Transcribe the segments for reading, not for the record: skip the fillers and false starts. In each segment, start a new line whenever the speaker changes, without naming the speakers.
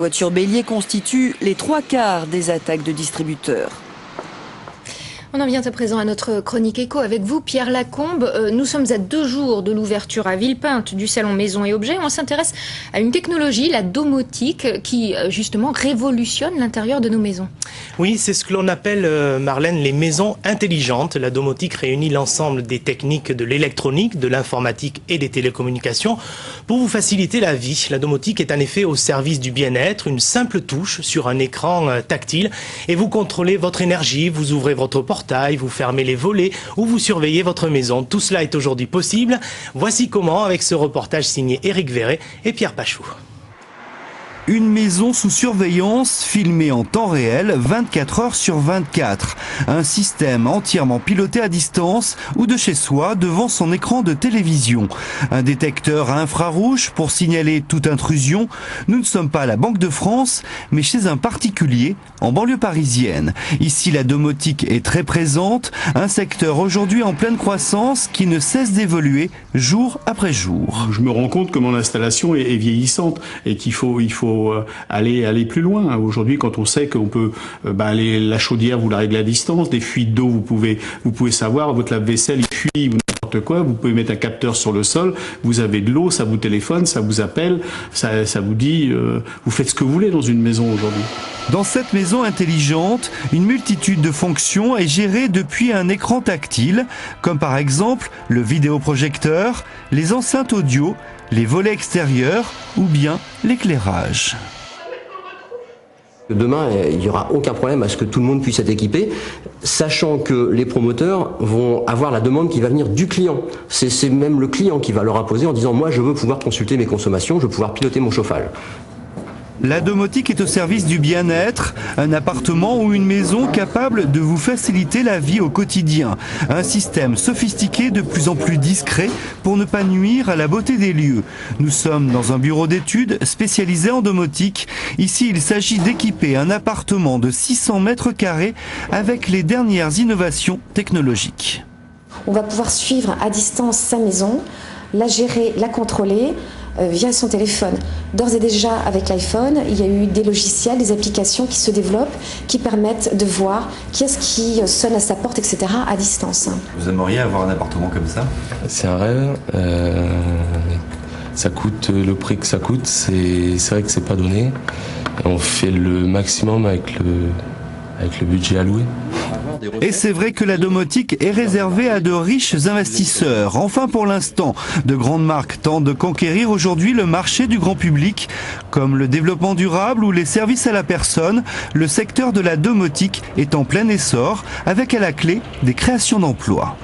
Les voitures béliers constituent les 3/4 des attaques de distributeurs.
On en vient à présent à notre chronique éco avec vous, Pierre Lacombe. Nous sommes à 2 jours de l'ouverture à Villepinte du salon Maison et Objets. On s'intéresse à une technologie, la domotique, qui justement révolutionne l'intérieur de nos maisons.
Oui, c'est ce que l'on appelle, Marlène, les maisons intelligentes. La domotique réunit l'ensemble des techniques de l'électronique, de l'informatique et des télécommunications pour vous faciliter la vie. La domotique est en effet au service du bien-être, une simple touche sur un écran tactile et vous contrôlez votre énergie, vous ouvrez votre portail, vous fermez les volets ou vous surveillez votre maison. Tout cela est aujourd'hui possible. Voici comment avec ce reportage signé Éric Verret et Pierre Pachou.
Une maison sous surveillance, filmée en temps réel, 24 heures sur 24. Un système entièrement piloté à distance ou de chez soi devant son écran de télévision. Un détecteur à infrarouge pour signaler toute intrusion. Nous ne sommes pas à la Banque de France, mais chez un particulier en banlieue parisienne. Ici, la domotique est très présente. Un secteur aujourd'hui en pleine croissance qui ne cesse d'évoluer jour après jour.
Je me rends compte que mon installation est vieillissante et qu'il faut aller plus loin. Aujourd'hui, quand on sait qu'on peut la chaudière, vous la réglez à distance, des fuites d'eau, vous pouvez savoir, votre lave-vaisselle, il fuit ou n'importe quoi, vous pouvez mettre un capteur sur le sol, vous avez de l'eau, ça vous téléphone, ça vous appelle, ça vous dit, vous faites ce que vous voulez dans une maison aujourd'hui.
Dans cette maison intelligente, une multitude de fonctions est gérée depuis un écran tactile, comme par exemple le vidéoprojecteur, les enceintes audio, les volets extérieurs ou bien l'éclairage.
Demain, il n'y aura aucun problème à ce que tout le monde puisse être équipé, sachant que les promoteurs vont avoir la demande qui va venir du client. C'est même le client qui va leur imposer en disant « moi je veux pouvoir consulter mes consommations, je veux pouvoir piloter mon chauffage ».
La domotique est au service du bien-être, un appartement ou une maison capable de vous faciliter la vie au quotidien. Un système sophistiqué de plus en plus discret pour ne pas nuire à la beauté des lieux. Nous sommes dans un bureau d'études spécialisé en domotique. Ici, il s'agit d'équiper un appartement de 600 mètres carrés avec les dernières innovations technologiques.
On va pouvoir suivre à distance sa maison, la gérer, la contrôler via son téléphone. D'ores et déjà, avec l'iPhone, il y a eu des logiciels, des applications qui se développent, qui permettent de voir qui est-ce qui sonne à sa porte, etc. à distance.
Vous aimeriez avoir un appartement comme ça?
C'est un rêve. Ça coûte le prix que ça coûte. C'est vrai que c'est pas donné. On fait le maximum avec le budget alloué.
Et c'est vrai que la domotique est réservée à de riches investisseurs. Enfin, pour l'instant, de grandes marques tentent de conquérir aujourd'hui le marché du grand public. Comme le développement durable ou les services à la personne, le secteur de la domotique est en plein essor, avec à la clé des créations d'emplois.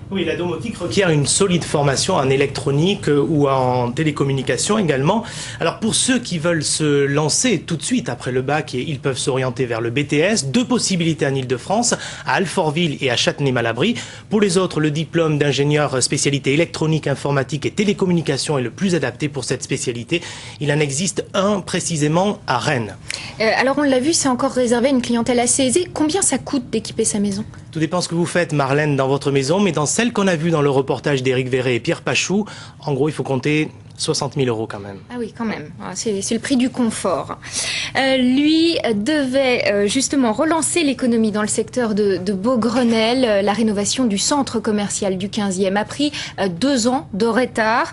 Oui, la domotique requiert une solide formation en électronique ou en télécommunication également. Alors pour ceux qui veulent se lancer tout de suite après le bac, ils peuvent s'orienter vers le BTS. 2 possibilités en Ile-de-France, à Alfortville et à Châtenay-Malabry. Pour les autres, le diplôme d'ingénieur spécialité électronique, informatique et télécommunication est le plus adapté pour cette spécialité. Il en existe un précisément à Rennes.
Alors on l'a vu, c'est encore réservé à une clientèle assez aisée. Combien ça coûte d'équiper sa maison?
Tout dépend ce que vous faites, Marlène, dans votre maison, mais dans celle qu'on a vue dans le reportage d'Éric Verret et Pierre Pachou, en gros, il faut compter 60 000 € quand même.
Ah oui, quand même. C'est le prix du confort. Lui devait justement relancer l'économie dans le secteur de Beaugrenelle. La rénovation du centre commercial du 15e a pris 2 ans de retard.